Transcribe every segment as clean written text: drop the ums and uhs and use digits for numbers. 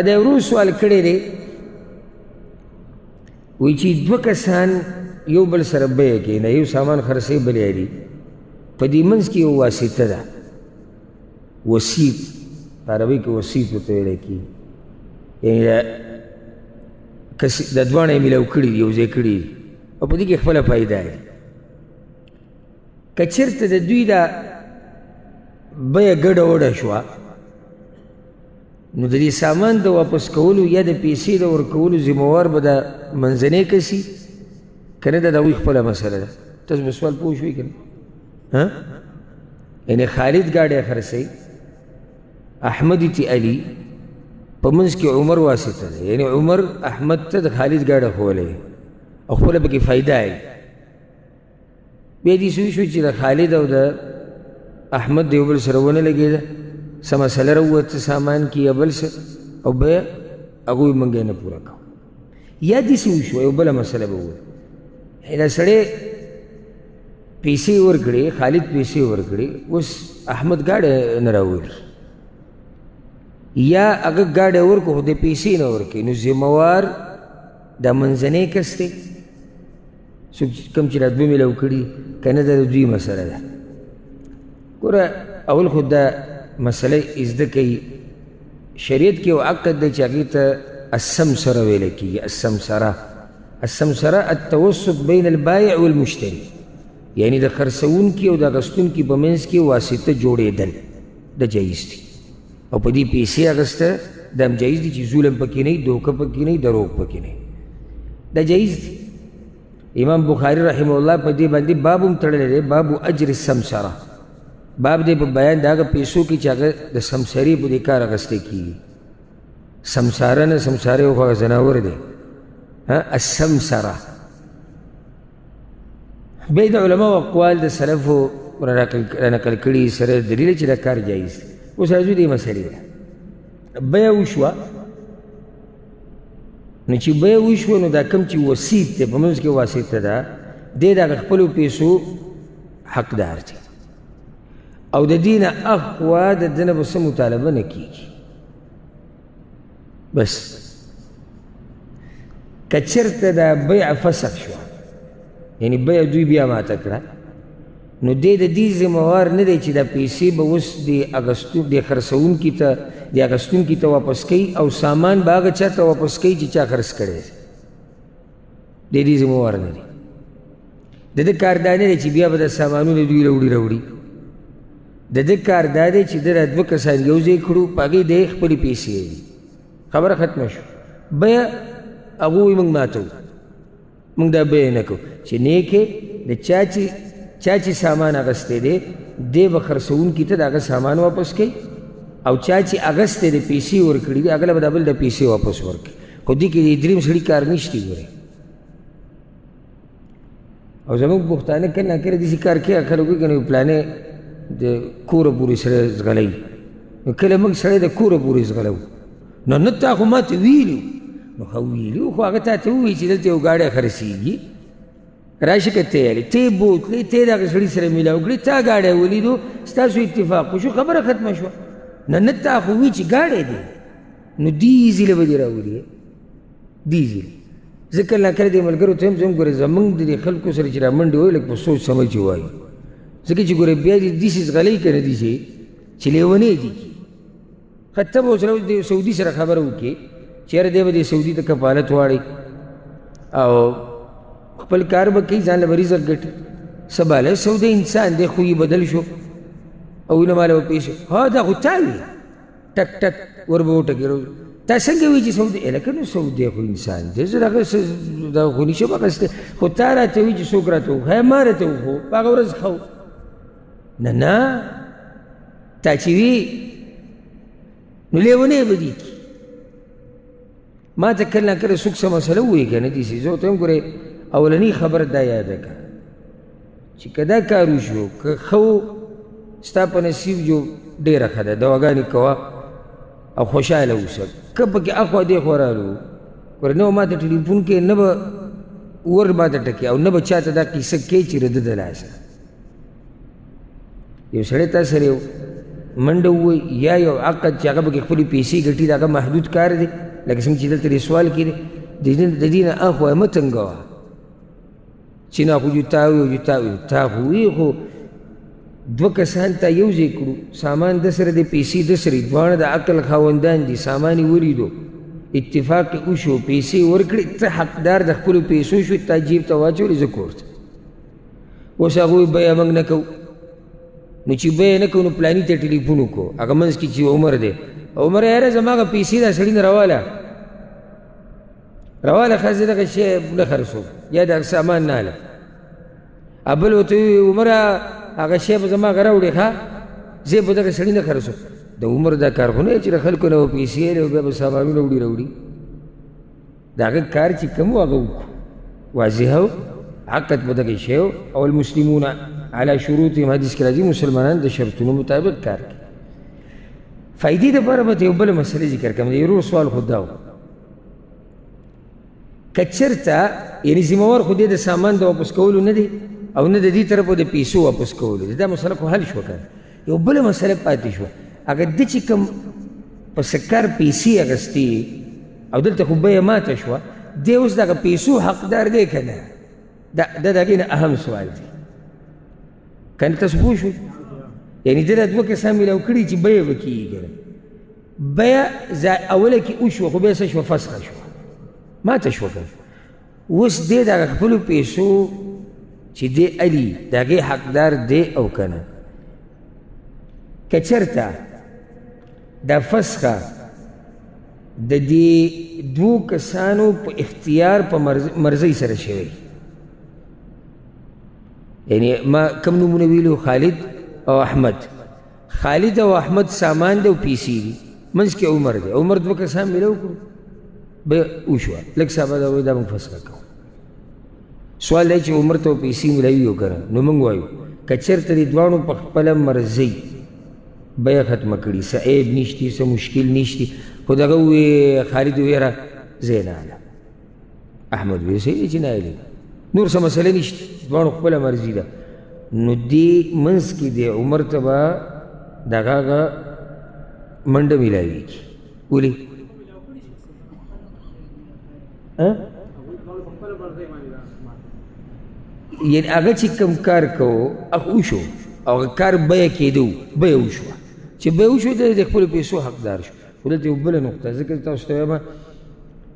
دا ورو سوال کړی دی وایي چې دوه کسان یو بل سره بیه کښېنه یو سامان خرڅوي بل یاري په دې منځ کې یو واسطه ده وسیط په عربي کې وسیط ورته ویلی کېږي یعنې دا دواړه یې میلاو کړي دي یو ځای کړي دي او په دې کې خپله فایده ده که چېرته د دوی دا بیه ګډه وډه شوه نو د دې سامان د واپس کولو یا د پیسې د ورکولو ذمهوار به دا منځنی کس وي که نه دا د هغوی خپله مسله ده تاسو به سوال پوه شوئ که نه یعنې خالد ګاډی خرڅوي احمد تی علي په منځ کې عمر واسطه ده یعنې عمر احمد ته د خالد ګاډی ښوولی او خپله پکې فایده یې بیا دې سوي شو چې د خالد او د احمد د یو بل سره ونه لګېده څه مسله راووته سامان کې یا بل څه او بیا هغوی موږ یې نه پوره کوو یا داسې وشوه یو بله مسله به ووایي دا سړی پیسې ورکړې خالد پیسې ورکړې اوس احمد ګاډی نه راولي یا هغه ګاډی ورکړو خو د پیسې نه ورکوي نو ذمهوار دا منځنی کس دی څوک کوم چې دا دوه میلاو کړي که نه دا د دوی مسله ده ګوره اول خو دا مسله زده کوي شریعت کې یو عقد دی چې هغې ته السمسره ویلی کېږي السمسره التوسط بین البایع والمشتری یعنی د خرڅوونکي او د اخیستونکي په منځ کې واسطه جوړېدل دا جایز دي او په دې پیسې اخیسته دا هم جایز دي چې ظلم پکې نه وي دوکه پکې نه وي دروغ پکې نه وي دا جایز دي امام بخاري رحمه الله په دې باندې باب هم تړلی دی باب اجر السمسره باب دی په بیان د هغه پیسو کې چې هغه د سمسرې په دې کار اخیستی کېږي سمساره نه سمساره یو خو هغه ځناور دی السمسره بیا د علماو اقوال د سلفو رانقل کړي سره دلیل چې دا کار جایز دی اوس راځو دې مسلې ته بیه وشوه نو چې بیه وشوه نو دا کوم چې وسیط دی په منځ کې واسطه ده دی د هغه خپلو پیسو حقدار دی او د دې نه اخوا د ده نه به څه مطالبه نه کېږي بس که چېرته دا بیع فسخ شوه یعنی بیع دوی بیا ماته کړه نو دی د دې ذمهوار نه دی چې دا پیسې به اوس د خرڅوونکي ته د اخیستونکي ته واپس کوي او سامان به هغه چا ته واپس کوي چې چا خرڅ کړی دی د دې ذمهوار نه دی د ده کار دا نه دی چې بیا به د سامانونه دوی راوړي د ده کار دا دی چې ده را دوه کسان یو ځای کړو په هغې د یې خپلې پیسې دي خبره ختمه شو بیه هغه وایي موږ ماتوو موږ دا بیه نه کوو چې نیکې د چا چې سامان اخیستی دی دی به خرڅوونکي ته د هغه سامان واپس کوي او چا چې اخیستی دی پیسې ورکړي دي هغه له به دا بل د پیسې واپس ورکړي خو دې کې د دریم سړي کار نشته ګورئ او زموږ پښتانه کله ناکله داسې کار کوي خلک وایي که نه پلانې د کوره پورې سره ځغلی نو کله موږ سړی د کوره پورې ځغلو نو نه تا خو ماته ویلي نو خو ویلي خو هغه تا ته ووایي چې دلته یو ګاډی خرڅېږي راشه که ته یې ته یې بوتلې ته یې د هغه سړي سره میلاو کړې تا ګاډی ولیدو ستاسو اتفاق وشو خبره ختمه شوه نه تا خو وایي چې ګاډی دی نو دې ځیله به دې راولي دې ځیله زه کله ناکله دې ملګرو ته هم زه هم ګورې زموږ د دې خلکو سره چې را منډې وایي لږ په سوچ سمج چې وایي ځکه چې ګورې بیا دې داسې ځغلی که نه داسې چې لیونی دي ته به اوس د سعودي سره خبره وکړې چې یاره دی به د سعودي ته کفالت واړئ او خپل کار به کوي ځان له به رزق ګټي سبا له سعودي انسان دی خو یې بدل شو او نه ماله به پیسې ها دا خو تا وي ټک ټک ور به وټکې تا څنګه وایي چې سعودي لکه نو سعودي خو انسان دی زه دغه دا خو نشم اخیستی خو تا راته وایي چې څوک راته وښایه ما راته وښو په هغه ورځ ښه نه تا چې وي نو لیونی به دي کي ما ته کله ناکله څوک څه مسله ووایي که نه داسې زه ورته هم ګورې اولنی خبره دا یاده کړه چې که دا کار وشو که ښه ستا په نصیب جو ډېره ښه ده دواګانې کوه او خوشحاله اوسه که پکې اخوا دېخوا رالو ګوره نه به ما ته ټلیفون کې نه به ور ما ته ټکې او نه به چا ته دا قیصه کوې چې د ده د لاسه یو سړی تا سره یو منډه ووایي یا یو عقد چې هغه پکې خپلې پیسې ګټي د هغه محدود کار دی لکه څنګه چې دلته دې سوال کې دی د دې نه اخوا مه تنګوه چې نه خو جوتاوي او جوتاوي تا خو وي خو دوه کسان ته یو ځای کړو سامان د سره دی پیسې د سره دواړه د عقل خاوندان دي سامان یې ولیدو اتفاق یې وشو پیسې ورکړې ته حقدار د خپلو پیسو شوې تا جیب ته واچولې زه کور ته اوس هغوی بیه موږ نه کوو نو چې بیه نه کوو نو پلاني ته ټلیفون وکړو هغه منځ کې چې عمر دی عمر یاره زما هغه پیسې دا سړي نه راواله ښځه دغه شی نه خرڅو یا دغه سامان نه هله بل ورته ووایي عمره هغه شی به زما هغه راوړې ښه زه به دغه سړي نه خرڅو د عمر دا کار خو نه چې د خلکو نه به پیسې اخلي او بیا به سامانونه راوړي د هغه کار چې کوم و هغه وکړو واضحه و عقد به دغه شی و او المسلمون على شروطهم حدیث کې راځي مسلمانان د شرطونو مطابق کار کوي فایدې دپاره به ته یو بله مسلې ذکر کړم د یو سوال خو دا و که چېرته یعنې ذمهوار خو دې د سامان د واپس کولو نه دی او نه د دې طرفه د پیسو واپس کولو دی دا مسله خو حل شوه که یو بله مسله پاتې شوه اگر د چې کوم په سکار پیسې اخیستې او دلته خو بیه ماته شوه دی اوس دغه پیسو حقدار دی که نه دا د هغې نه اهم سوال دی که نه تاسو پوه شوئ یعنې ده دا دوه کسان میلاو کړي چې بیه به کېږي که نه بیه اوله کې وشوه خو بیا څه شوه فسخه شوه ماته شوه که اوس دی د هغه خپلو پیسو چې دی علي د هغې حقدار دی او که نه که چېرته دا فسخه د دې دوو کسانو په اختیار په مرضۍ سره شوی یعنی ما کم نومونه ویلو خالد او احمد خالد او احمد سامان دی او پیسې دي منځ کې عمر دی عمر دوه کسان میلاو کړو به وشوه لږ صاحبه دا وایي دا موږ فسخه کوو سوال دی چې عمر ته پیسې میلاوي او که نه نو موږ وایو که چېرته دې دواړو په خپله مرضۍ بیه ختمه کړي څه عیب نشتي څه مشکل نشتي خو دغه ووایي خالد ووایي یاره زه یې نه هلم احمد ووایي صحیح دی چې نه هلي نور څه مسله نشته دواړو خپله مرضي ده نو دې منځ کې دی عمر ته به دغه هغه منډه میلاویږي ولې یعنې هغه چې کوم کار کوو هغه وشو او هغه کار بیه کېدو بیه وشوه چې بیه وشوه د خپلو پیسو حقدار شو خو دلته یو بله نقطه ځکه تاسو ته وایم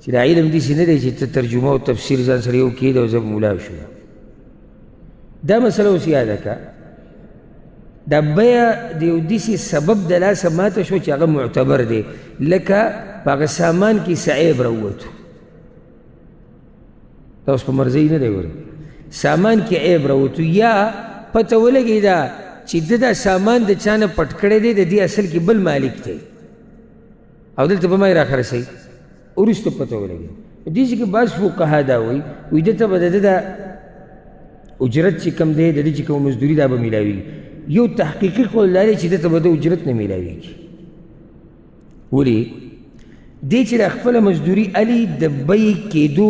چې دا علم داسې نه دی چې ته ترجمه او تفسیر ځان سره یو کېد او زه به مولا شو دا مسله اوس یاده که دا بیه د یو داسې سبب د لاسه ماته شو چې هغه معتبر دی لکه په هغه سامان کې څه عیب راووتو دا اوس په مرضۍ نه دی ګورئ سامان کې عیب راووتو یا پته ولګېده چې ده دا سامان د چا نه پټ کړی دی د دې اصل کې بل مالک دی او دلته به ما یې راخرڅوي وروسته پته ولګېده په دې کې بعض فقها دا وایي وایي ده ته به د ده دا اجرت چې کوم دی د دې چې کوم مزدوري دا به میلاویږي یو تحقیقي قول دا دی چې ده ته به د اجرت نه میلاویږي ولې دې چې دا خپله مزدوري علي د بیې کېدو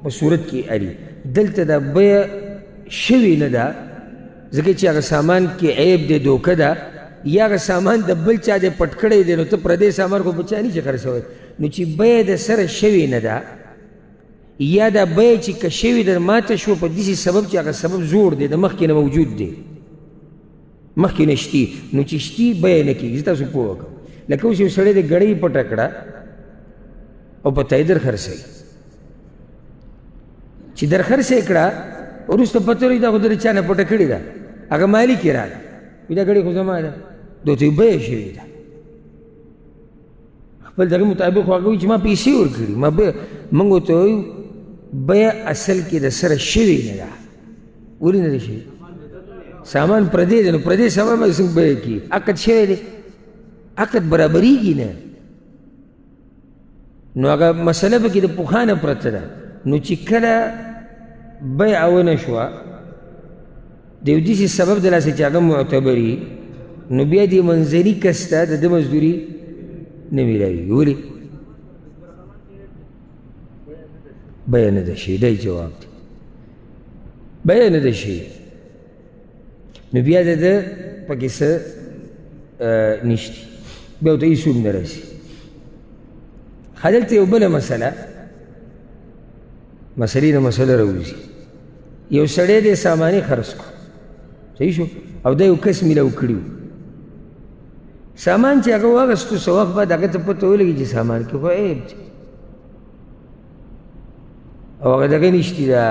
په صورت کې علي دلته دا بیه شوې نه ده ځکه چې هغه سامان کې عیب دی دوکه ده یا هغه سامان د بل چا دی پټ کړی دی نو ته پردی سامان خو په چا نشي خرڅوی نو چې بیه د سره شوې نه ده یا دا بیه چې که شوې در ماته شو په داسې سبب چې هغه سبب زوړ دی د مخکې نه موجود دی مخکې نه شتي نو چې شتي بیه نه کېږي زه تاسو پوه وکړم لکه اوس یو سړی د ګړۍ پټه کړه او په ته یې در خرڅوي چې در خرڅه یې کړه وروسته پته ولګي دا خو د چا نه پټه کړې ده هغه مالک یې راغی وایي دا ګړۍ خو زما ده ده ورته بیه شوې ده خپل دغه مطابق خو هغه وایي چې ما پیسې ورکړي ما موږ ورته وایو بیه اصل کې د سره شوې نه ده ولې نه ده شوې سامان پردی دی نو پردی سامان به څنګه بیه کړي عقد شوی دی عقد برابرېږي نه نو هغه مسله پکې د پخوا نه پرته ده نو چې کله بیعه ونه شوه د یو داسې سبب د لاسه چې هغه معتبري نو بیا دې منځني کس ته د ده مزدوري نه میلاویږي ولې بیه نه ده شوې دی جواب دی بیه نه ده شوې نو بیا د ده پکې څه نشتی بیا ورته هېڅ نه رسي. دلته یو بله مسلې نه مسله راوځي. یو سړی دی ساماني خرڅ کړو، صحیح شو، او دا یو کس میلاو کړي و. سامان چې هغه واخیستو څه وخت بعد هغه ته پته ولګي چې سامان کې خو عیب دی او هغه دغه نشتي دا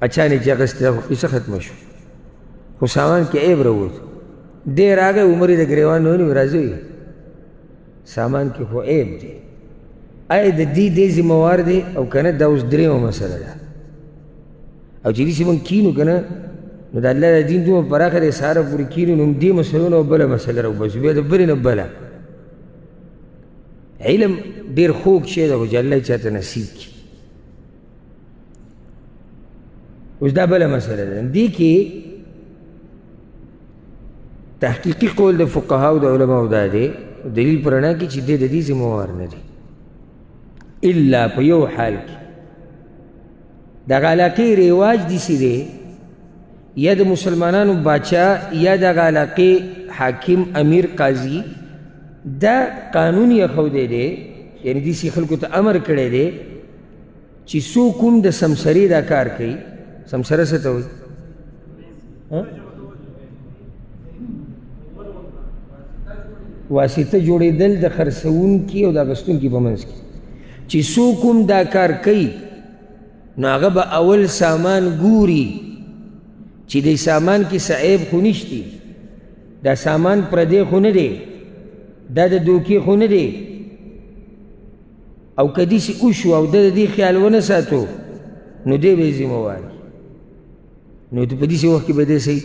اچانک چې اخیستې دا خو قصه ختمه شو، خو سامان کې عیب راووت. دی راغی عمر یې د ګریوان نه ونیو، راځئ سامان کې خو عیب دی، آیا د دې ذمهوار دی او که نه؟ دا اوس درېیمه مسله ده. او چې داسې موږ کینو که نه نو د الله د دین دومره پراخه دی سهاره پورې کینو نو دې مسلو نه بله مسله راوباسو، بیا د بلې نه بله. علم ډېر خوږ شی دی خو چې الله یې چاته نصیب کړي. اوس دا بله مسله ده. دې کې تحقیقي قول د فقهاو د علماو دا دی، دلیل په رڼا کې چې دی د دې ذمهوار نه دی الا په یو حال کې دغه علاقې رواج داسې دی یا د مسلمانانو باچا یا دغه علاقې حاکم امیر قاضي دا قانون یې ښودی دی، یعنې داسې خلکو ته امر کړی دی چې څوک هم د سمسرې دا کار کوي. سمسره څه ته وایي؟ واسطه جوړېدل د خرڅوونکي او د اخیستونکي په منځ کې چې څوک هم دا کار کوي نو هغه به اول سامان ګوري چې د سامان کې څه عیب خو نشتی، دا سامان پردی خو نه دی، دا د دوکې خو نه دی. او که داسې وشو او د دې خیال ونه ساتو نو دی به یې ذمهوار وي. نو په داسې وخت کې به دی صحیح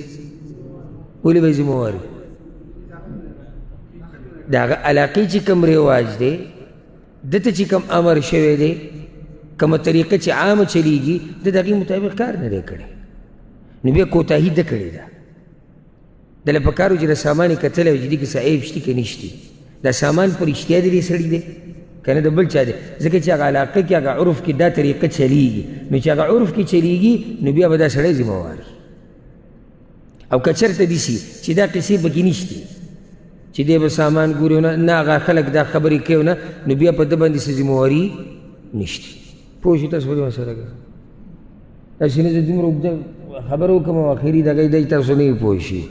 ولې به یې ذمهوار وي؟ د هغه علاقې چې کوم رواج دی دته چې کوم امر شوی دی، کومه طریقه چې عامه چلیږي د هغې مطابق کار نه دی کړی نو بیا کوتاهي ده کړې ده. دله په کار و چې د سامان یې کتلی او چې دې کې څه عیب شتي که نشتي، دا سامان په رښتیا د دې سړي دی که نه د بل چا دی؟ ځکه چې هغه علاقه کې هغه عرف کې دا طریقه چلیږي نو چې هغه عرف کې چلیږي نو بیا به دا سړی ذمهوار وي. او که چېرته داسې چې دا قصې پکې نشتي چې دی به سامان ګوري او نه هغه خلک دا خبرې کوي نه نو بیا په ده باندې څه ذمهواري نشته. پوه شو تاسو په دې مسله کې؟ داسې نه زه دومره اوږده خبره وکړم او اخري دغه دی تاسو نه وي پوه شي.